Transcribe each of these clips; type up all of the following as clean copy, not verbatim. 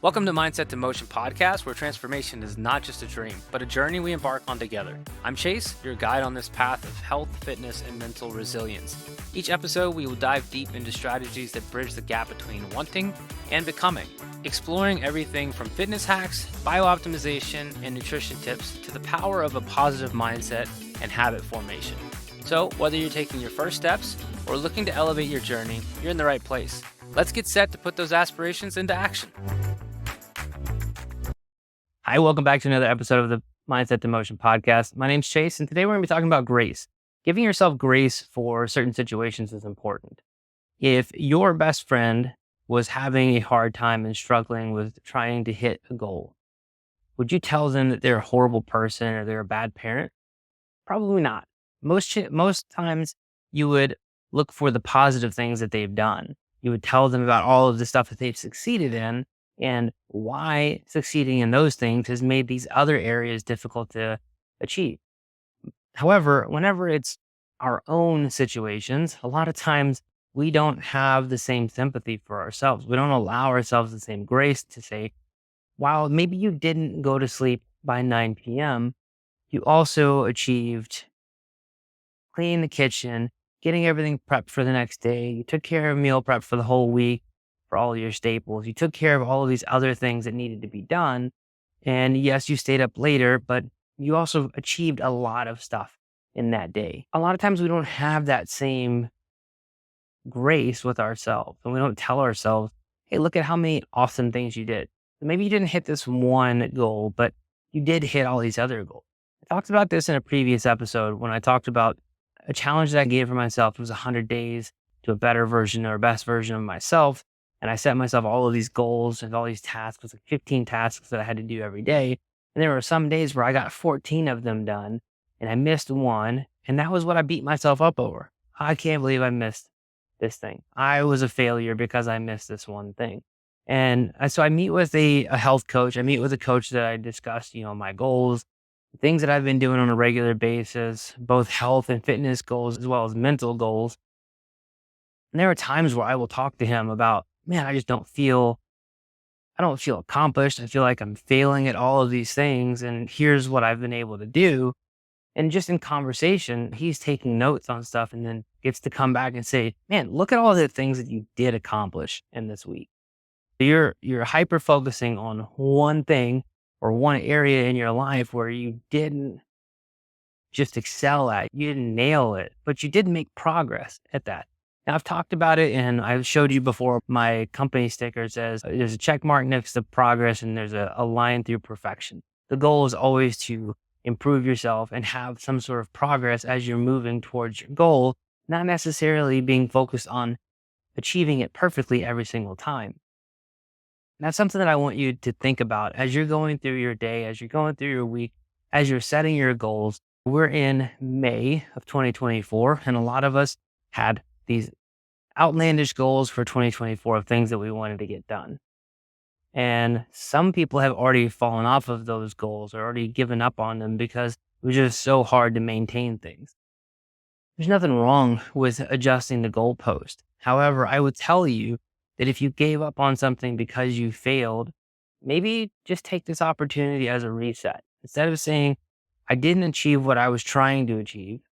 Welcome to Mindset to Motion podcast, where transformation is not just a dream, but a journey we embark on together. I'm Chase, your guide on this path of health, fitness, and mental resilience. Each episode, we will dive deep into strategies that bridge the gap between wanting and becoming, exploring everything from fitness hacks, biooptimization, and nutrition tips to the power of a positive mindset and habit formation. So, whether you're taking your first steps or looking to elevate your journey, you're in the right place. Let's get set to put those aspirations into action. Hi, welcome back to another episode of the Mindset to Motion podcast. My name's Chase, and today we're going to be talking about grace. Giving yourself grace for certain situations is important. If your best friend was having a hard time and struggling with trying to hit a goal, would you tell them that they're a horrible person or they're a bad parent? Probably not. Most times you would look for the positive things that they've done. You would tell them about all of the stuff that they've succeeded in and why succeeding in those things has made these other areas difficult to achieve. However, whenever it's our own situations, a lot of times we don't have the same sympathy for ourselves. We don't allow ourselves the same grace to say, while maybe you didn't go to sleep by 9 p.m., you also achieved cleaning the kitchen, getting everything prepped for the next day. You took care of meal prep for the whole week for all your staples. You took care of all of these other things that needed to be done. And yes, you stayed up later, but you also achieved a lot of stuff in that day. A lot of times we don't have that same grace with ourselves, and we don't tell ourselves, hey, look at how many awesome things you did. Maybe you didn't hit this one goal, but you did hit all these other goals. I talked about this in a previous episode when I talked about a challenge that I gave for myself. It was 100 days to a better version or best version of myself. And I set myself all of these goals and all these tasks. It was like 15 tasks that I had to do every day. And there were some days where I got 14 of them done and I missed one. And that was what I beat myself up over. I can't believe I missed this thing. I was a failure because I missed this one thing. And so I meet with a health coach. I meet with a coach that I discussed, my goals, things that I've been doing on a regular basis, both health and fitness goals, as well as mental goals. And there are times where I will talk to him about, man, I don't feel accomplished. I feel like I'm failing at all of these things. And here's what I've been able to do. And just in conversation, he's taking notes on stuff and then gets to come back and say, man, look at all the things that you did accomplish in this week. You're hyper focusing on one thing or one area in your life where you didn't just excel at, you didn't nail it, but you did make progress at that. Now, I've talked about it and I've showed you before. My company sticker says there's a check mark next to progress and there's a line through perfection. The goal is always to improve yourself and have some sort of progress as you're moving towards your goal, not necessarily being focused on achieving it perfectly every single time. And that's something that I want you to think about as you're going through your day, as you're going through your week, as you're setting your goals. We're in May of 2024, and a lot of us had these outlandish goals for 2024 of things that we wanted to get done. And some people have already fallen off of those goals or already given up on them because it was just so hard to maintain things. There's nothing wrong with adjusting the goalpost. However, I would tell you that if you gave up on something because you failed, maybe just take this opportunity as a reset. Instead of saying, I didn't achieve what I was trying to achieve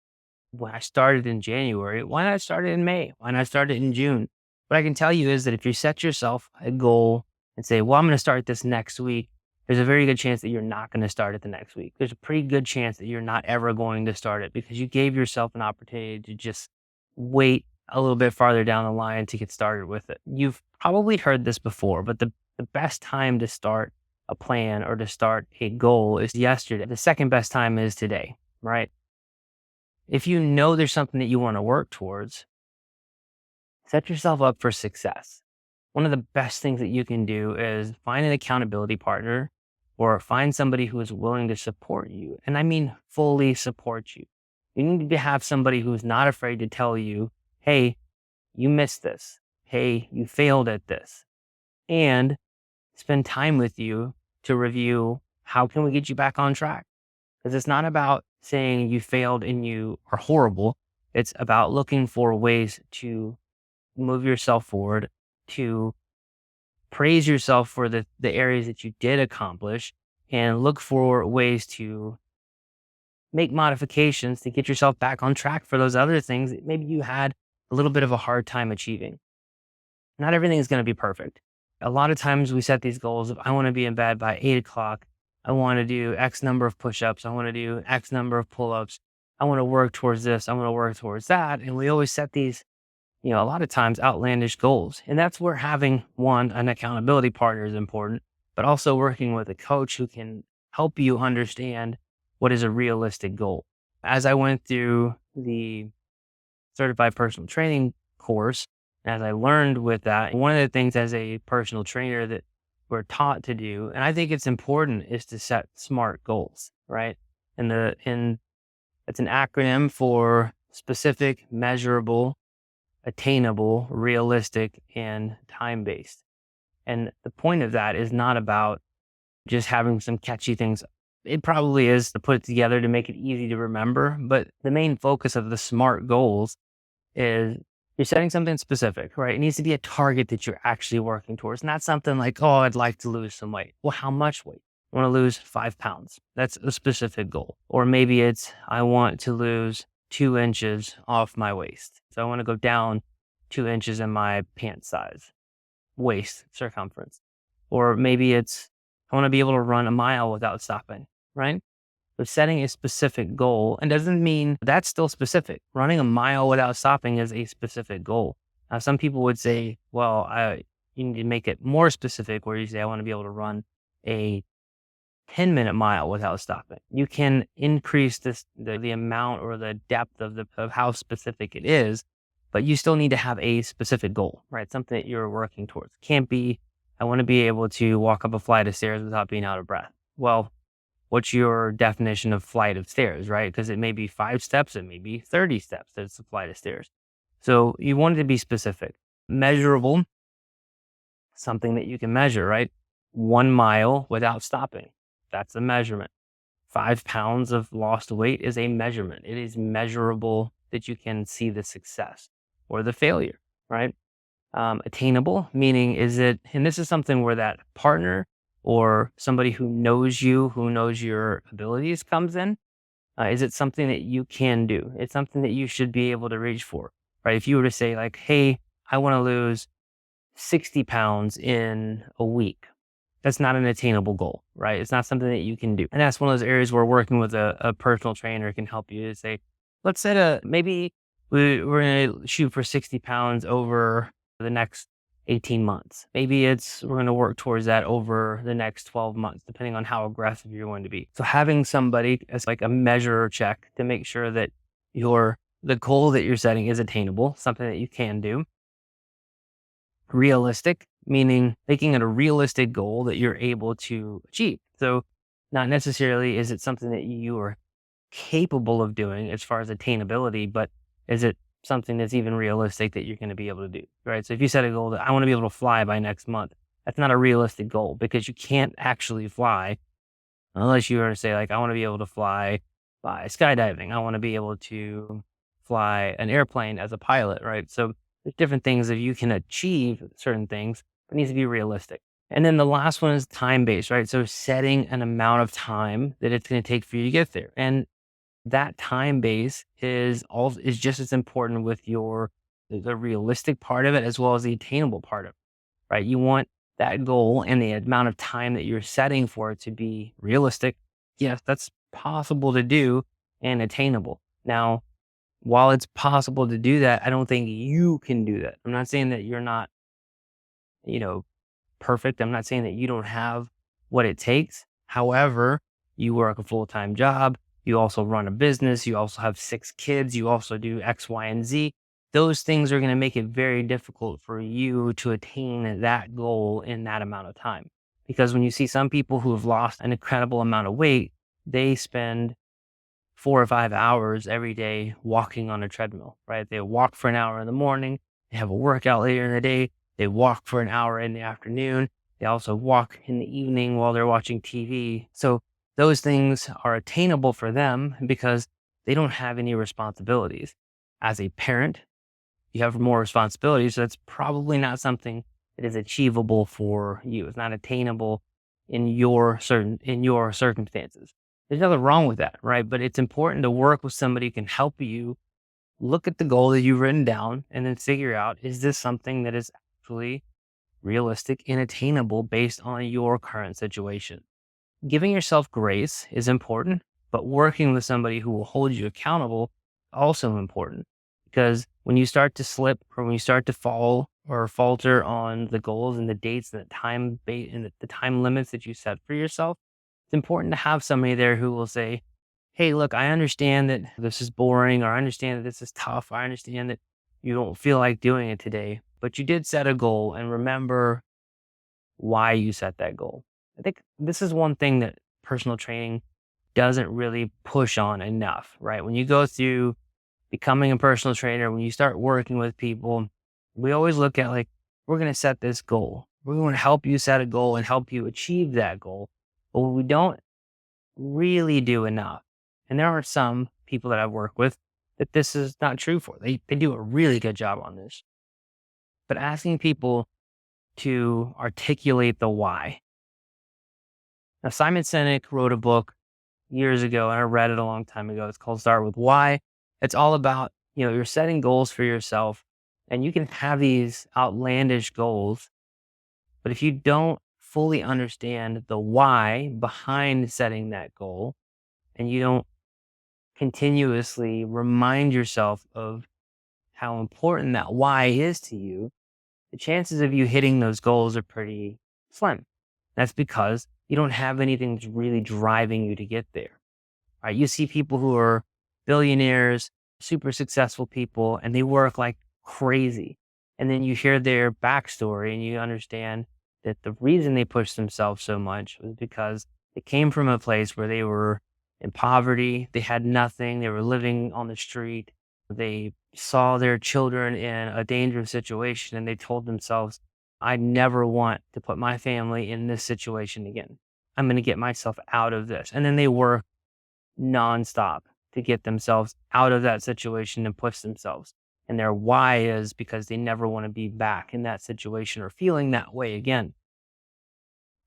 when I started in January, why not start it in May? Why not start it in June? What I can tell you is that if you set yourself a goal and say, well, I'm going to start this next week, there's a very good chance that you're not going to start it the next week. There's a pretty good chance that you're not ever going to start it because you gave yourself an opportunity to just wait a little bit farther down the line to get started with it. You've probably heard this before, but the best time to start a plan or to start a goal is yesterday. The second best time is today, right? If you know there's something that you want to work towards, set yourself up for success. One of the best things that you can do is find an accountability partner or find somebody who is willing to support you. And I mean fully support you. You need to have somebody who's not afraid to tell you, hey, you missed this. Hey, you failed at this. And spend time with you to review how can we get you back on track. Because it's not about saying you failed and you are horrible. It's about looking for ways to move yourself forward, to praise yourself for the areas that you did accomplish and look for ways to make modifications to get yourself back on track for those other things that maybe you had a little bit of a hard time achieving. Not everything is going to be perfect. A lot of times we set these goals of, I want to be in bed by 8 o'clock. I want to do X number of push-ups. I want to do X number of pull-ups. I want to work towards this. I want to work towards that. And we always set these, a lot of times outlandish goals. And that's where having an accountability partner is important, but also working with a coach who can help you understand what is a realistic goal. As I went through the certified personal training course, as I learned with that, one of the things as a personal trainer that we're taught to do, and I think it's important, is to set SMART goals, right? And it's an acronym for specific, measurable, attainable, realistic, and time-based. And the point of that is not about just having some catchy things. It probably is to put it together to make it easy to remember, but the main focus of the SMART goals is you're setting something specific, right? It needs to be a target that you're actually working towards, not something like, oh, I'd like to lose some weight. Well, how much weight? I want to lose 5 pounds. That's a specific goal. Or maybe it's, I want to lose 2 inches off my waist. So I want to go down 2 inches in my pant size, waist circumference. Or maybe it's, I want to be able to run a mile without stopping, right? So setting a specific goal, and doesn't mean that's still specific. Running a mile without stopping is a specific goal. Now, some people would say, well, you need to make it more specific, where you say, I want to be able to run a 10-minute mile without stopping. You can increase the amount or the depth of how specific it is, but you still need to have a specific goal, right? Something that you're working towards. Can't be, I want to be able to walk up a flight of stairs without being out of breath. Well, what's your definition of flight of stairs, right? Because it may be 5 steps, it may be 30 steps. That's a flight of stairs. So you want it to be specific, measurable, something that you can measure, right? 1 mile without stopping. That's a measurement. 5 pounds of lost weight is a measurement. It is measurable that you can see the success or the failure, right? Attainable, meaning and this is something where that partner or somebody who knows you, who knows your abilities comes in. Is it something that you can do? It's something that you should be able to reach for, right? If you were to say like, hey, I want to lose 60 pounds in a week. That's not an attainable goal, right? It's not something that you can do. And that's one of those areas where working with a personal trainer can help you to say, let's set maybe we're going to shoot for 60 pounds over the next 18 months. Maybe we're going to work towards that over the next 12 months, depending on how aggressive you're going to be. So having somebody as like a measure check to make sure that the goal that you're setting is attainable, something that you can do. Realistic, meaning making it a realistic goal that you're able to achieve. So not necessarily is it something that you are capable of doing as far as attainability, but is it something that's even realistic that you're going to be able to do, right? So if you set a goal that I want to be able to fly by next month, that's not a realistic goal because you can't actually fly unless you were to say like, I want to be able to fly by skydiving. I want to be able to fly an airplane as a pilot, right? So there's different things that you can achieve certain things, but it needs to be realistic. And then the last one is time-based, right? So setting an amount of time that it's going to take for you to get there. And that time base is just as important with the realistic part of it as well as the attainable part of it, right? You want that goal and the amount of time that you're setting for it to be realistic. Yes, that's possible to do and attainable. Now, while it's possible to do that, I don't think you can do that. I'm not saying that you're not, perfect. I'm not saying that you don't have what it takes. However, you work a full-time job. You also run a business. You also have 6 kids. You also do X, Y, and Z. Those things are going to make it very difficult for you to attain that goal in that amount of time. Because when you see some people who have lost an incredible amount of weight, they spend 4 or 5 hours every day walking on a treadmill, right? They walk for an hour in the morning. They have a workout later in the day. They walk for an hour in the afternoon. They also walk in the evening while they're watching TV. So those things are attainable for them because they don't have any responsibilities. As a parent, you have more responsibilities. So that's probably not something that is achievable for you. It's not attainable in your circumstances. There's nothing wrong with that, right? But it's important to work with somebody who can help you look at the goal that you've written down and then figure out, is this something that is actually realistic and attainable based on your current situation? Giving yourself grace is important, but working with somebody who will hold you accountable also important, because when you start to slip or when you start to fall or falter on the goals and the dates and the time limits that you set for yourself, it's important to have somebody there who will say, "Hey, look, I understand that this is boring, or I understand that this is tough. I understand that you don't feel like doing it today, but you did set a goal, and remember why you set that goal." I think this is one thing that personal training doesn't really push on enough, right? When you go through becoming a personal trainer, when you start working with people, we always look at like, we're going to set this goal. We're going to help you set a goal and help you achieve that goal. But we don't really do enough. And there are some people that I've worked with that this is not true for. They do a really good job on this. But asking people to articulate the why. Now, Simon Sinek wrote a book years ago, and I read it a long time ago. It's called Start With Why. It's all about, you're setting goals for yourself, and you can have these outlandish goals, but if you don't fully understand the why behind setting that goal, and you don't continuously remind yourself of how important that why is to you, the chances of you hitting those goals are pretty slim. That's because you don't have anything that's really driving you to get there. Right? You see people who are billionaires, super successful people, and they work like crazy. And then you hear their backstory and you understand that the reason they pushed themselves so much was because they came from a place where they were in poverty. They had nothing. They were living on the street. They saw their children in a dangerous situation and they told themselves, I never want to put my family in this situation again. I'm going to get myself out of this. And then they work nonstop to get themselves out of that situation and push themselves. And their why is because they never want to be back in that situation or feeling that way again.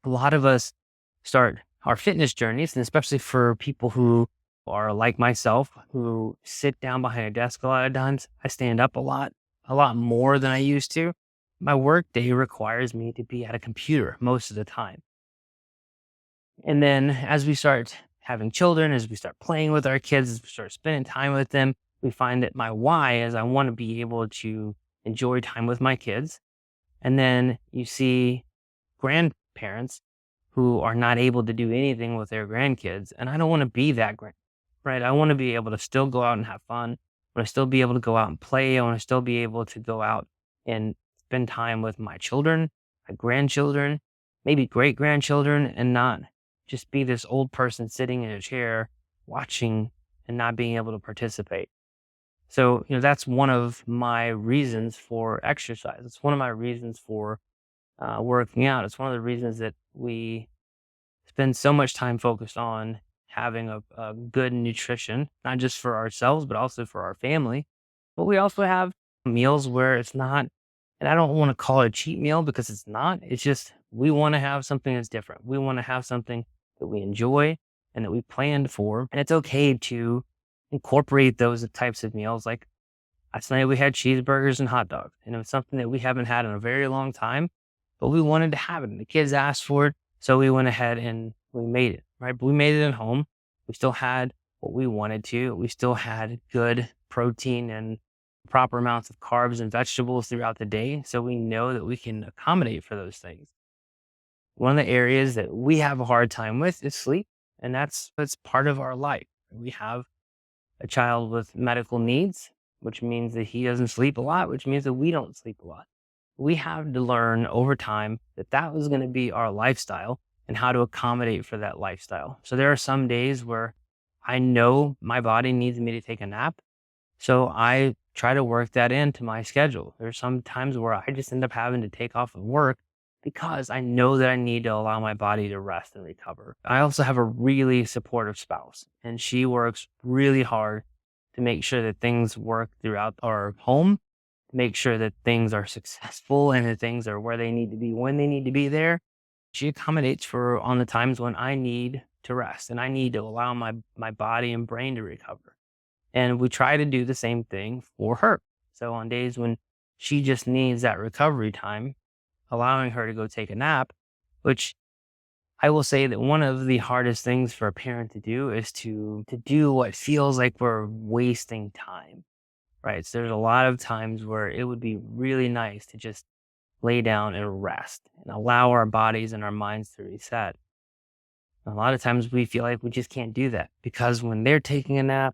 A lot of us start our fitness journeys, and especially for people who are like myself, who sit down behind a desk a lot of times. I stand up a lot more than I used to. My work day requires me to be at a computer most of the time. And then as we start having children, as we start playing with our kids, as we start spending time with them, we find that my why is I want to be able to enjoy time with my kids. And then you see grandparents who are not able to do anything with their grandkids. And I don't want to be that right? I want to be able to still go out and have fun. I want to still be able to go out and play. I want to still be able to go out and spend time with my children, my grandchildren, maybe great grandchildren, and not just be this old person sitting in a chair watching and not being able to participate. So, that's one of my reasons for exercise. It's one of my reasons for working out. It's one of the reasons that we spend so much time focused on having a good nutrition, not just for ourselves, but also for our family. But we also have meals where it's not, and I don't want to call it a cheat meal because it's not. It's just we want to have something that's different. We want to have something that we enjoy and that we planned for. And it's okay to incorporate those types of meals. Like last night we had cheeseburgers and hot dogs. And it was something that we haven't had in a very long time, but we wanted to have it. And the kids asked for it. So we went ahead and we made it, right? But we made it at home. We still had what we wanted to. We still had good protein and proper amounts of carbs and vegetables throughout the day. So we know that we can accommodate for those things. One of the areas that we have a hard time with is sleep. And that's part of our life. We have a child with medical needs, which means that he doesn't sleep a lot, which means that we don't sleep a lot. We have to learn over time that that was going to be our lifestyle and how to accommodate for that lifestyle. So there are some days where I know my body needs me to take a nap. So I try to work that into my schedule. There's some times where I just end up having to take off of work because I know that I need to allow my body to rest and recover. I also have a really supportive spouse, and she works really hard to make sure that things work throughout our home make sure that things are successful and that things are where they need to be when they need to be there. She accommodates for on the times when I need to rest and I need to allow my body and brain to recover. And we try to do the same thing for her. So on days when she just needs that recovery time, allowing her to go take a nap, which I will say that one of the hardest things for a parent to do is to do what feels like we're wasting time, right? So there's a lot of times where it would be really nice to just lay down and rest and allow our bodies and our minds to reset. A lot of times we feel like we just can't do that because when they're taking a nap,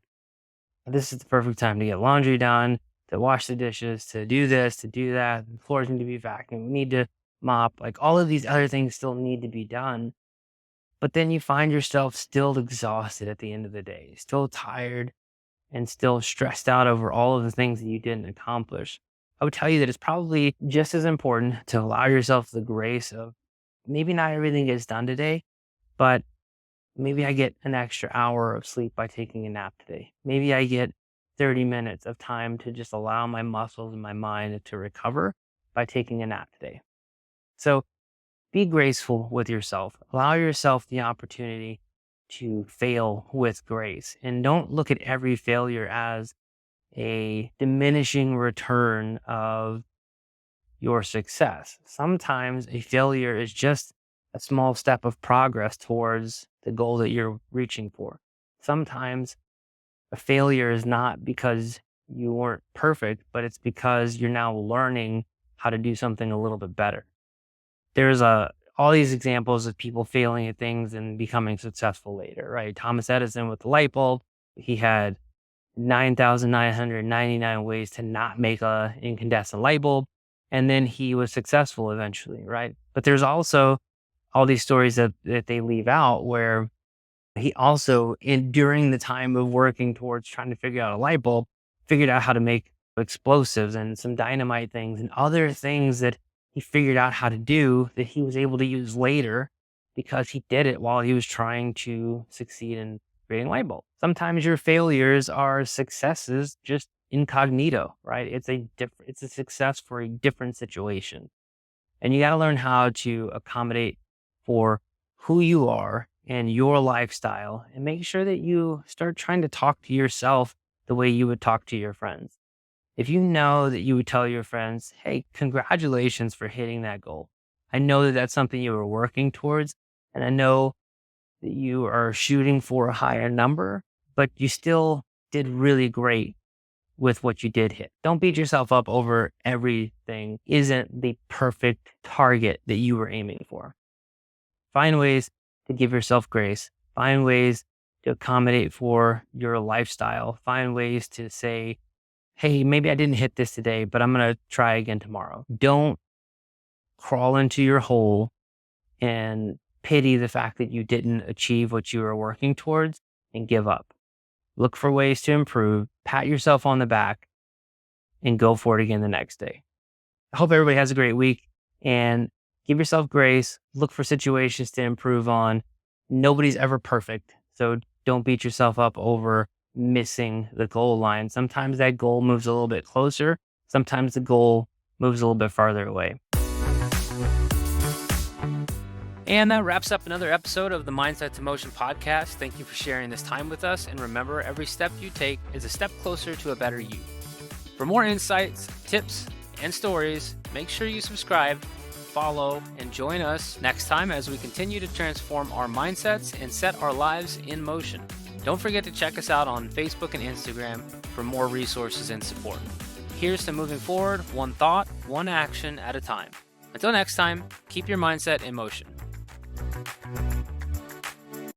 this is the perfect time to get laundry done, to wash the dishes, to do this, to do that. The floors need to be vacuumed. We need to mop. Like all of these other things still need to be done. But then you find yourself still exhausted at the end of the day, still tired and still stressed out over all of the things that you didn't accomplish. I would tell you that it's probably just as important to allow yourself the grace of maybe not everything gets done today, but maybe I get an extra hour of sleep by taking a nap today. Maybe I get 30 minutes of time to just allow my muscles and my mind to recover by taking a nap today. So be graceful with yourself. Allow yourself the opportunity to fail with grace. And don't look at every failure as a diminishing return of your success. Sometimes a failure is just a small step of progress towards the goal that you're reaching for. Sometimes a failure is not because you weren't perfect, but it's because you're now learning how to do something a little bit better. There's all these examples of people failing at things and becoming successful later, right? Thomas Edison with the light bulb, he had 9,999 ways to not make a incandescent light bulb. And then he was successful eventually, right? But there's also all these stories that they leave out where he also, during the time of working towards trying to figure out a light bulb, figured out how to make explosives and some dynamite things and other things that he figured out how to do that he was able to use later because he did it while he was trying to succeed in creating light bulb. Sometimes your failures are successes just incognito, right? It's a success for a different situation. And you got to learn how to accommodate for who you are and your lifestyle and make sure that you start trying to talk to yourself the way you would talk to your friends. If you know that you would tell your friends, hey, congratulations for hitting that goal. I know that that's something you were working towards, and I know that you are shooting for a higher number, but you still did really great with what you did hit. Don't beat yourself up over everything isn't the perfect target that you were aiming for. Find ways to give yourself grace. Find ways to accommodate for your lifestyle. Find ways to say, hey, maybe I didn't hit this today, but I'm going to try again tomorrow. Don't crawl into your hole and pity the fact that you didn't achieve what you were working towards and give up. Look for ways to improve, pat yourself on the back, and go for it again the next day. I hope everybody has a great week and give yourself grace. Look for situations to improve on. Nobody's ever perfect, so don't beat yourself up over missing the goal line. Sometimes that goal moves a little bit closer. Sometimes the goal moves a little bit farther away. And that wraps up another episode of the Mindset to Motion podcast. Thank you for sharing this time with us. And remember, every step you take is a step closer to a better you. For more insights, tips, and stories, make sure you subscribe, follow, and join us next time as we continue to transform our mindsets and set our lives in motion. Don't forget to check us out on Facebook and Instagram for more resources and support. Here's to moving forward, one thought, one action at a time. Until next time, keep your mindset in motion.